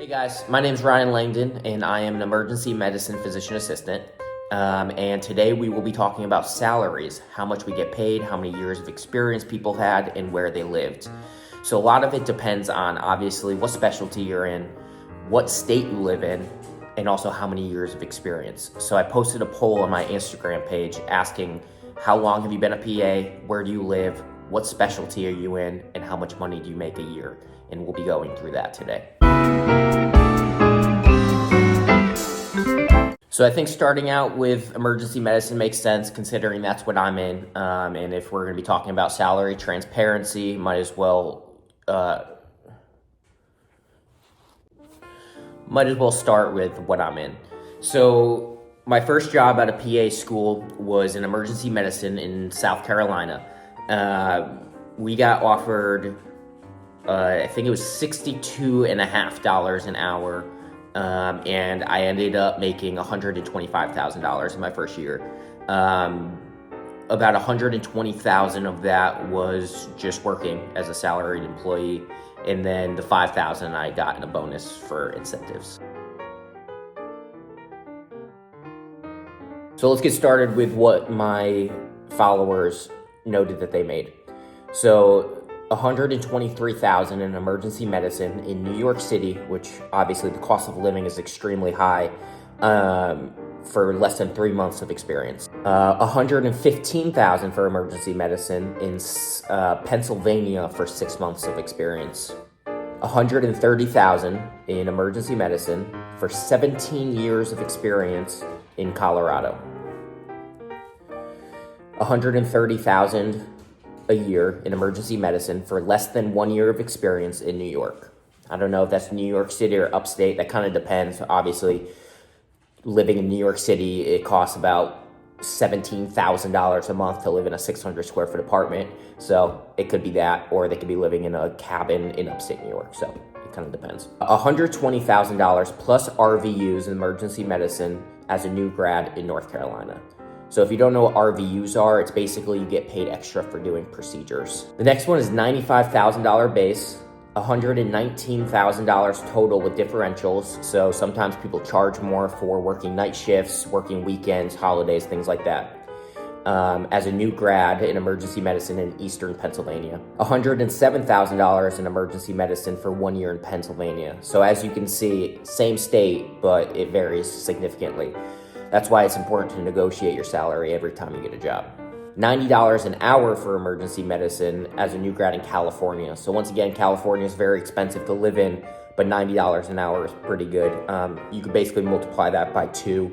Hey guys, my name is Ryan Langdon and I am an emergency medicine physician assistant. And today we will be talking about salaries, how much we get paid, how many years of experience people had, and where they lived. So a lot of it depends on obviously what specialty you're in, what state you live in, and also how many years of experience. So I posted a poll on my Instagram page asking how long have you been a PA, where do you live, what specialty are you in, and how much money do you make a year? And we'll be going through that today. So I think starting out with emergency medicine makes sense considering that's what I'm in. And if we're going to be talking about salary transparency, might as well start with what I'm in. So my first job at a PA school was in emergency medicine in South Carolina. We got offered, I think it was $62.50 an hour. And I ended up making $125,000 in my first year. About $120,000 of that was just working as a salaried employee, and then the $5,000 I got in a bonus for incentives. So let's get started with what my followers noted that they made. So $123,000 in emergency medicine in New York City, which obviously the cost of living is extremely high, for less than 3 months of experience. $115,000 for emergency medicine in Pennsylvania for 6 months of experience. $130,000 in emergency medicine for 17 years of experience in Colorado. $130,000 a year in emergency medicine for less than 1 year of experience in New York. I don't know if that's New York City or upstate. That kind of depends. Obviously, living in New York City, it costs about $17,000 a month to live in a 600 square foot apartment. So it could be that, or they could be living in a cabin in upstate New York. So it kind of depends. $120,000 plus RVUs in emergency medicine as a new grad in North Carolina. So if you don't know what RVUs are, it's basically you get paid extra for doing procedures. The next one is $95,000 base, $119,000 total with differentials. So sometimes people charge more for working night shifts, working weekends, holidays, things like that. As a new grad in emergency medicine in Eastern Pennsylvania. $107,000 in emergency medicine for 1 year in Pennsylvania. So as you can see, same state, but it varies significantly. That's why it's important to negotiate your salary every time you get a job. $90 an hour for emergency medicine as a new grad in California. So once again, California is very expensive to live in, but $90 an hour is pretty good. You could basically multiply that by 2,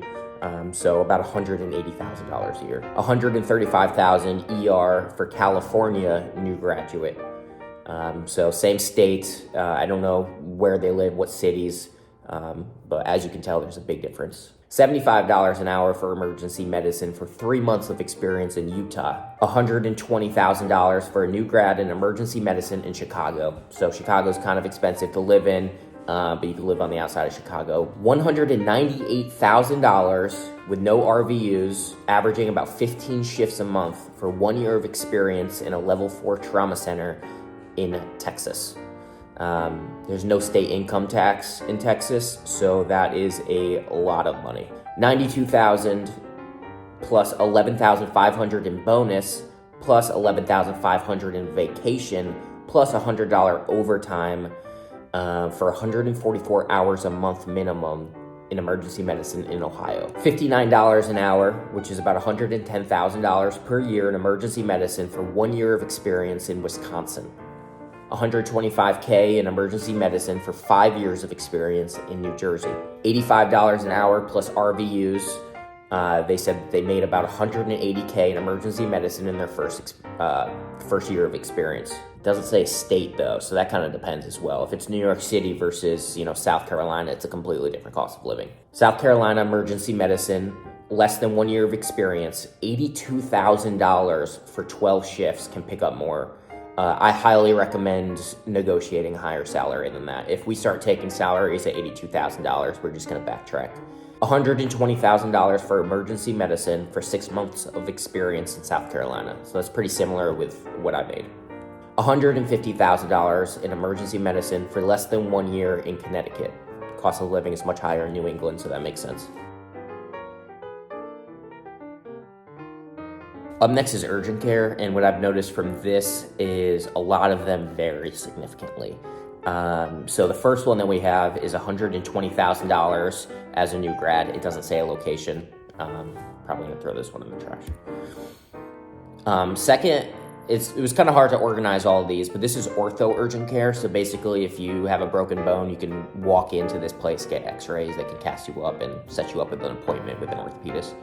so about $180,000 a year. $135,000 ER for California new graduate. So same state. I don't know where they live, what cities, but as you can tell, there's a big difference. $75 an hour for emergency medicine for 3 months of experience in Utah. $120,000 for a new grad in emergency medicine in Chicago. So Chicago's kind of expensive to live in, but you can live on the outside of Chicago. $198,000 with no RVUs, averaging about 15 shifts a month for 1 year of experience in a level 4 trauma center in Texas. There's no state income tax in Texas, so that is a lot of money. $92,000 plus $11,500 in bonus, plus $11,500 in vacation, plus $100 overtime for 144 hours a month minimum in emergency medicine in Ohio. $59 an hour, which is about $110,000 per year in emergency medicine for 1 year of experience in Wisconsin. $125K in emergency medicine for 5 years of experience in New Jersey. $85 an hour plus RVUs. They said they made about $180K in emergency medicine in their first year of experience. It doesn't say state though, so that kind of depends as well. If it's New York City versus, South Carolina, it's a completely different cost of living. South Carolina emergency medicine, less than 1 year of experience, $82,000 for 12 shifts, can pick up more. I highly recommend negotiating a higher salary than that. If we start taking salaries at $82,000, we're just going to backtrack. $120,000 for emergency medicine for 6 months of experience in South Carolina. So that's pretty similar with what I made. $150,000 in emergency medicine for less than 1 year in Connecticut. cost of living is much higher in New England, so that makes sense. Up next is urgent care, and what I've noticed from this is a lot of them vary significantly. So the first one that we have is $120,000 as a new grad. It doesn't say a location. Probably gonna throw this one in the trash. Second, it was kind of hard to organize all of these, but this is ortho urgent care. So basically, if you have a broken bone, you can walk into this place, get x-rays, they can cast you up and set you up with an appointment with an orthopedist.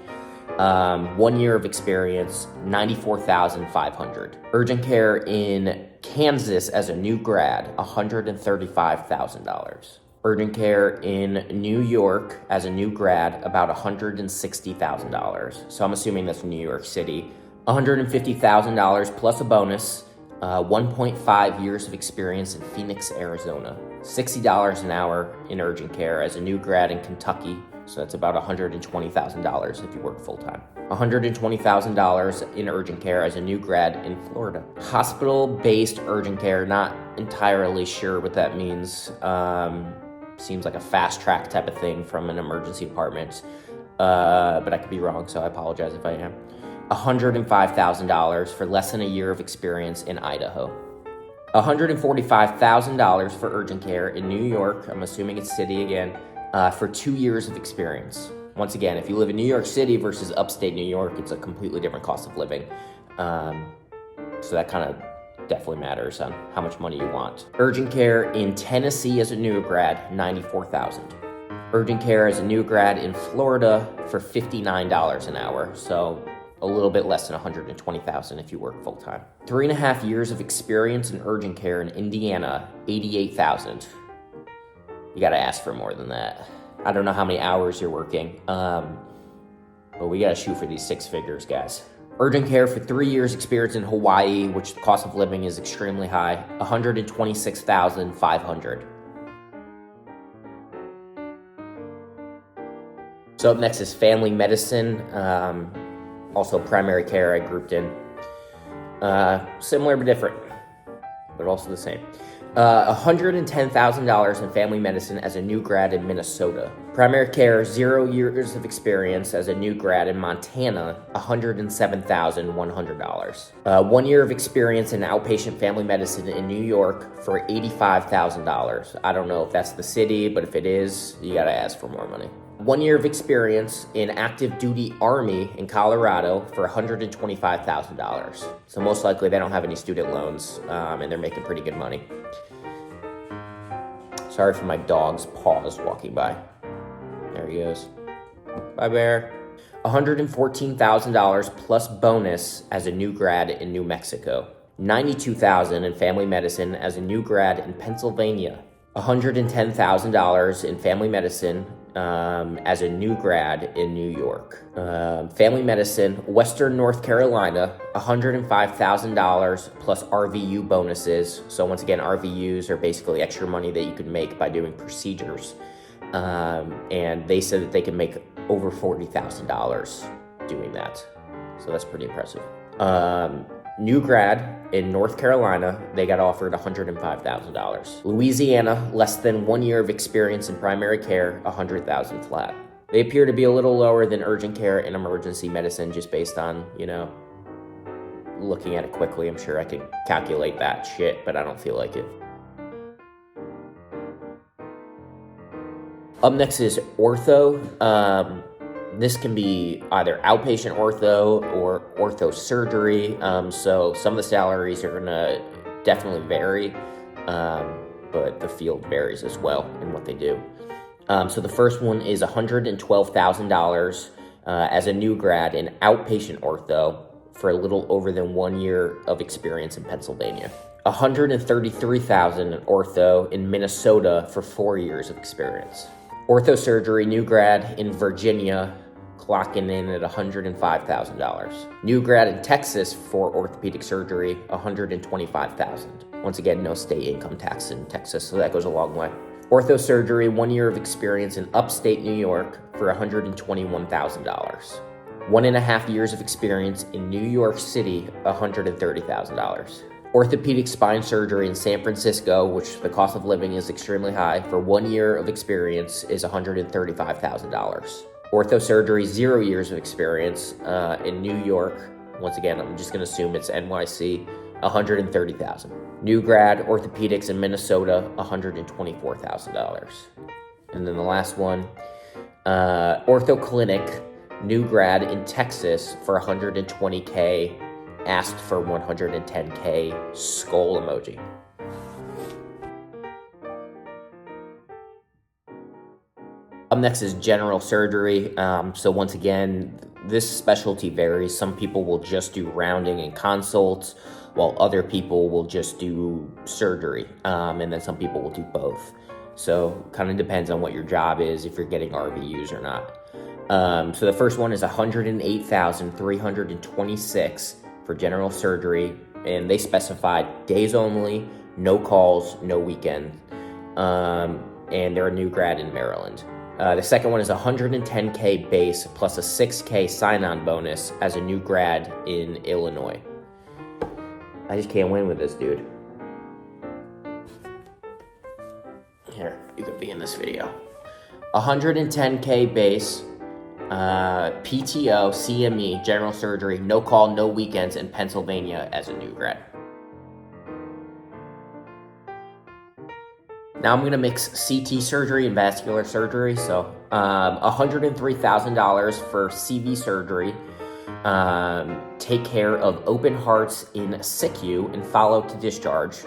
1 year of experience, $94,500. Urgent care in Kansas as a new grad, $135,000. Urgent care in New York as a new grad, about $160,000. So I'm assuming that's New York City. $150,000 plus a bonus, 1.5 years of experience in Phoenix, Arizona. $60 an hour in urgent care as a new grad in Kentucky. So that's about $120,000 if you work full-time. $120,000 in urgent care as a new grad in Florida. Hospital-based urgent care, not entirely sure what that means. Seems like a fast track type of thing from an emergency department, but I could be wrong, so I apologize if I am. $105,000 for less than a year of experience in Idaho. $145,000 for urgent care in New York, I'm assuming it's city again, for 2 years of experience. Once again, if you live in New York City versus upstate New York, it's a completely different cost of living. So that kind of definitely matters on how much money you want. Urgent care in Tennessee as a new grad, $94,000. Urgent care as a new grad in Florida for $59 an hour. So a little bit less than $120,000 if you work full-time. 3.5 years of experience in urgent care in Indiana, $88,000. You gotta ask for more than that. I don't know how many hours you're working, but we gotta shoot for these 6 figures, guys. Urgent care for 3 years experience in Hawaii, which the cost of living is extremely high, $126,500. So up next is family medicine. Also primary care I grouped in. Similar but different, but also the same. $110,000 in family medicine as a new grad in Minnesota. Primary care, 0 years of experience as a new grad in Montana, $107,100. 1 year of experience in outpatient family medicine in New York for $85,000. I don't know if that's the city, but if it is, you gotta ask for more money. 1 year of experience in active duty Army in Colorado for $125,000. So most likely they don't have any student loans, and they're making pretty good money. Sorry for my dog's paws walking by. There he goes. Bye, bear. $114,000 plus bonus as a new grad in New Mexico. $92,000 in family medicine as a new grad in Pennsylvania. $110,000 in family medicine as a new grad in New York. Family medicine, Western North Carolina, $105,000 plus RVU bonuses. So once again, RVUs are basically extra money that you can make by doing procedures. And they said that they can make over $40,000 doing that. So that's pretty impressive. New grad in North Carolina, they got offered $105,000. Louisiana, less than 1 year of experience in primary care, $100,000 flat. They appear to be a little lower than urgent care and emergency medicine just based on, looking at it quickly. I'm sure I could calculate that shit, but I don't feel like it. Up next is ortho. This can be either outpatient ortho or ortho surgery. So some of the salaries are gonna definitely vary, but the field varies as well in what they do. So the first one is $112,000 as a new grad in outpatient ortho for a little over than 1 year of experience in Pennsylvania. $133,000 in ortho in Minnesota for 4 years of experience. Ortho surgery, new grad in Virginia, clocking in at $105,000. New grad in Texas for orthopedic surgery, $125,000. Once again, no state income tax in Texas, so that goes a long way. Ortho surgery, 1 year of experience in upstate New York for $121,000. 1.5 years of experience in New York City, $130,000. Orthopedic spine surgery in San Francisco, which the cost of living is extremely high, for 1 year of experience is $135,000. Ortho surgery, 0 years of experience in New York. Once again, I'm just going to assume it's NYC, $130,000. New grad orthopedics in Minnesota, $124,000. And then the last one, ortho clinic, new grad in Texas for $120K, asked for $110K, skull emoji. Up next is general surgery. So once again, this specialty varies. Some people will just do rounding and consults, while other people will just do surgery. And then some people will do both. So kind of depends on what your job is, if you're getting RVUs or not. So the first one is $108,326 for general surgery, and they specified days only, no calls, no weekend. And they're a new grad in Maryland. The second one is $110K base plus a $6K sign-on bonus as a new grad in Illinois. I just can't win with this dude. Here, you could be in this video. 110K base, PTO, CME, general surgery, no call, no weekends in Pennsylvania as a new grad. Now I'm going to mix CT surgery and vascular surgery. So $103,000 for CV surgery. Take care of open hearts in SICU and follow to discharge.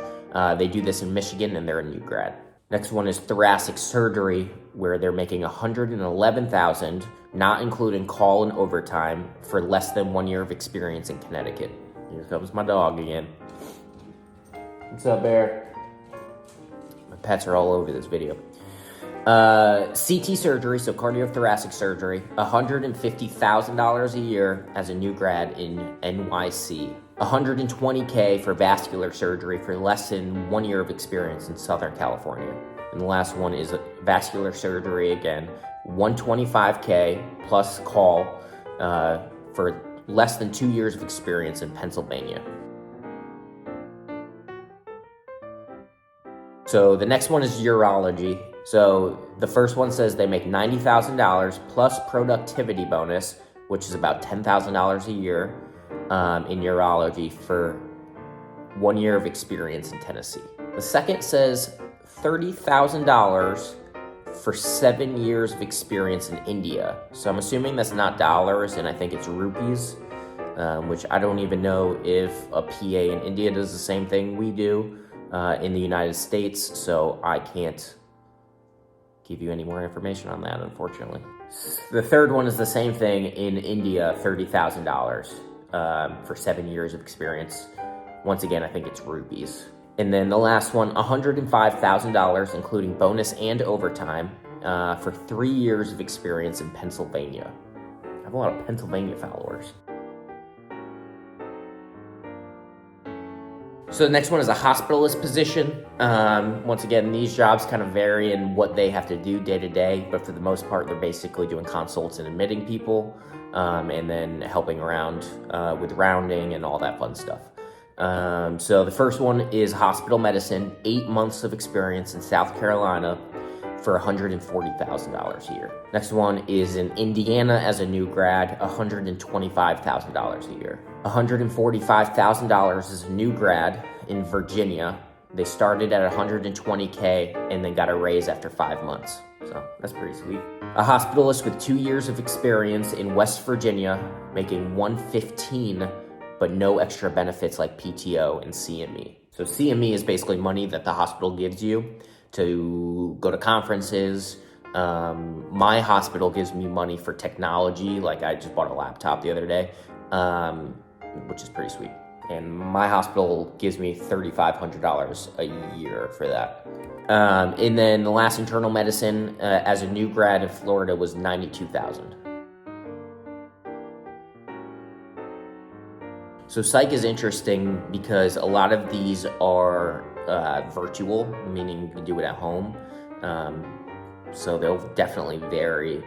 They do this in Michigan and they're a new grad. Next one is thoracic surgery, where they're making $111,000, not including call and overtime, for less than 1 year of experience in Connecticut. Here comes my dog again. What's up, Bear? My pets are all over this video. CT surgery, so cardiothoracic surgery, $150,000 a year as a new grad in NYC. $120K for vascular surgery for less than 1 year of experience in Southern California. And the last one is vascular surgery again, $125K plus call for less than 2 years of experience in Pennsylvania. So the next one is urology. So the first one says they make $90,000 plus productivity bonus, which is about $10,000 a year in urology for 1 year of experience in Tennessee. The second says $30,000 for 7 years of experience in India. So I'm assuming that's not dollars, and I think it's rupees, which I don't even know if a PA in India does the same thing we do in the United States, so I can't give you any more information on that, unfortunately. The third one is the same thing in India, $30,000 for 7 years of experience. Once again, I think it's rupees. And then the last one, $105,000, including bonus and overtime, for 3 years of experience in Pennsylvania. I have a lot of Pennsylvania followers. So the next one is a hospitalist position. Once again, these jobs kind of vary in what they have to do day to day, but for the most part, they're basically doing consults and admitting people, and then helping around with rounding and all that fun stuff. So the first one is hospital medicine, 8 months of experience in South Carolina for $140,000 a year. Next one is in Indiana as a new grad, $125,000 a year. $145,000 as a new grad in Virginia. They started at $120K and then got a raise after 5 months. So that's pretty sweet. A hospitalist with 2 years of experience in West Virginia, making $115,000, but no extra benefits like PTO and CME. So CME is basically money that the hospital gives you to go to conferences. My hospital gives me money for technology. Like I just bought a laptop the other day, which is pretty sweet. And my hospital gives me $3,500 a year for that. And then the last internal medicine as a new grad in Florida was $92,000. So psych is interesting because a lot of these are virtual, meaning you can do it at home. So they'll definitely vary.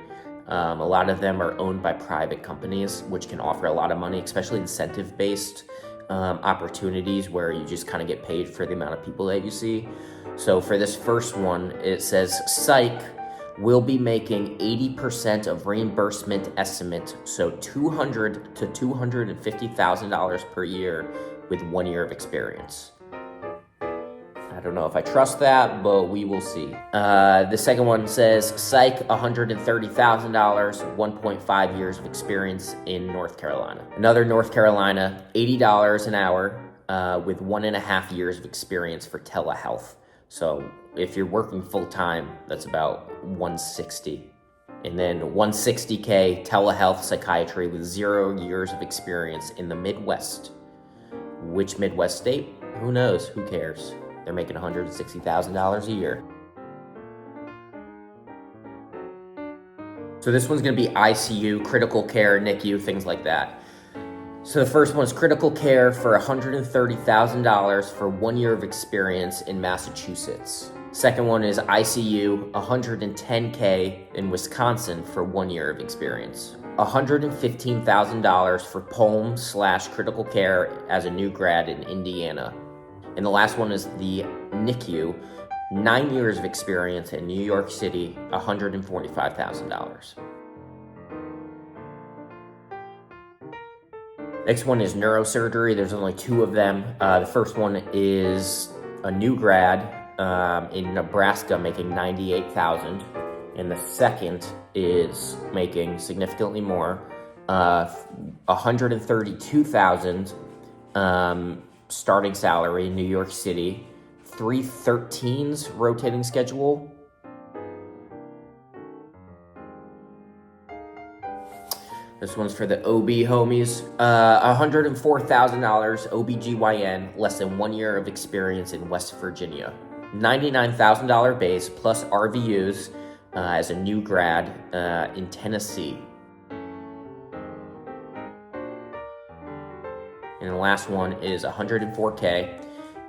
A lot of them are owned by private companies, which can offer a lot of money, especially incentive-based. opportunities where you just kind of get paid for the amount of people that you see. So for this first one, it says psych will be making 80% of reimbursement estimate, so $200,000 to $250,000 per year with 1 year of experience. I don't know if I trust that, but we will see. The second one says psych, $130,000, 1.5 years of experience in North Carolina. Another North Carolina, $80 an hour with 1.5 years of experience for telehealth. So if you're working full-time, that's about $160,000. And then $160K telehealth psychiatry with 0 years of experience in the Midwest. Which Midwest state? Who knows? Who cares? They're making $160,000 a year. So this one's gonna be ICU, critical care, NICU, things like that. So the first one is critical care for $130,000 for 1 year of experience in Massachusetts. Second one is ICU, $110K in Wisconsin for 1 year of experience. $115,000 for POEM/critical care as a new grad in Indiana. And the last one is the NICU, 9 years of experience in New York City, $145,000. Next one is neurosurgery. There's only 2 of them. The first one is a new grad in Nebraska making $98,000. And the second is making significantly more, $132,000 starting salary in New York City, 313s rotating schedule. This one's for the OB homies. $104,000 OBGYN, less than 1 year of experience in West Virginia. $99,000 base plus RVUs as a new grad in Tennessee. And the last one is $104K,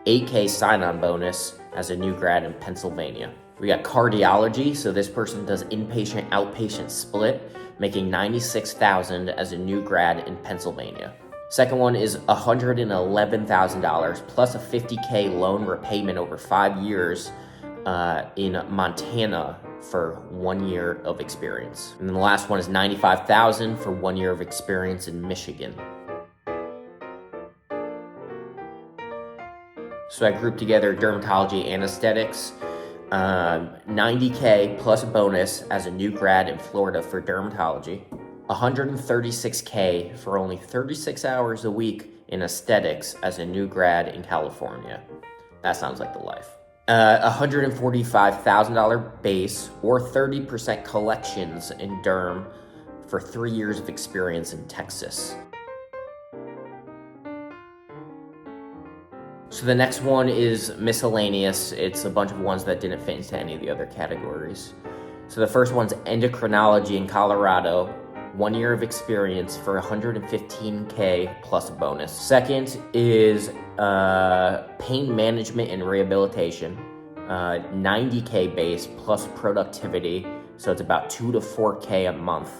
8K sign-on bonus as a new grad in Pennsylvania. We got cardiology, so this person does inpatient, outpatient split, making $96,000 as a new grad in Pennsylvania. Second one is $111,000 plus a $50K loan repayment over 5 years in Montana for 1 year of experience. And then the last one is $95,000 for 1 year of experience in Michigan. So I grouped together dermatology anesthetics, $90K plus a bonus as a new grad in Florida for dermatology, $136K for only 36 hours a week in aesthetics as a new grad in California. That sounds like the life. $145,000 base or 30% collections in derm for 3 years of experience in Texas. So the next one is miscellaneous. It's a bunch of ones that didn't fit into any of the other categories. So the first one's endocrinology in Colorado, 1 year of experience for $115K plus a bonus. Second is pain management and rehabilitation, $90K base plus productivity. So it's about $2 to $4K a month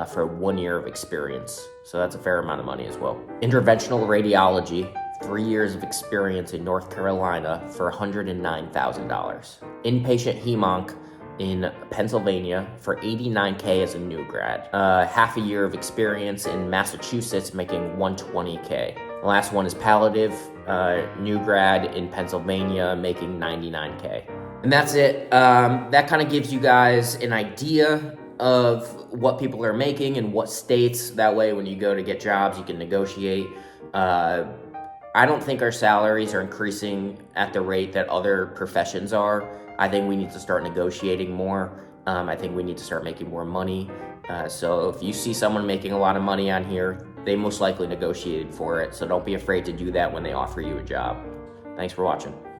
for 1 year of experience. So that's a fair amount of money as well. Interventional radiology, 3 years of experience in North Carolina for $109,000. Inpatient hemonc in Pennsylvania for $89K as a new grad. Half a year of experience in Massachusetts making $120K. The last one is palliative, new grad in Pennsylvania making $99K. And that's it. That kind of gives you guys an idea of what people are making in what states. That way when you go to get jobs, you can negotiate. I don't think our salaries are increasing at the rate that other professions are. I think we need to start negotiating more. I think we need to start making more money. So if you see someone making a lot of money on here, they most likely negotiated for it. So don't be afraid to do that when they offer you a job. Thanks for watching.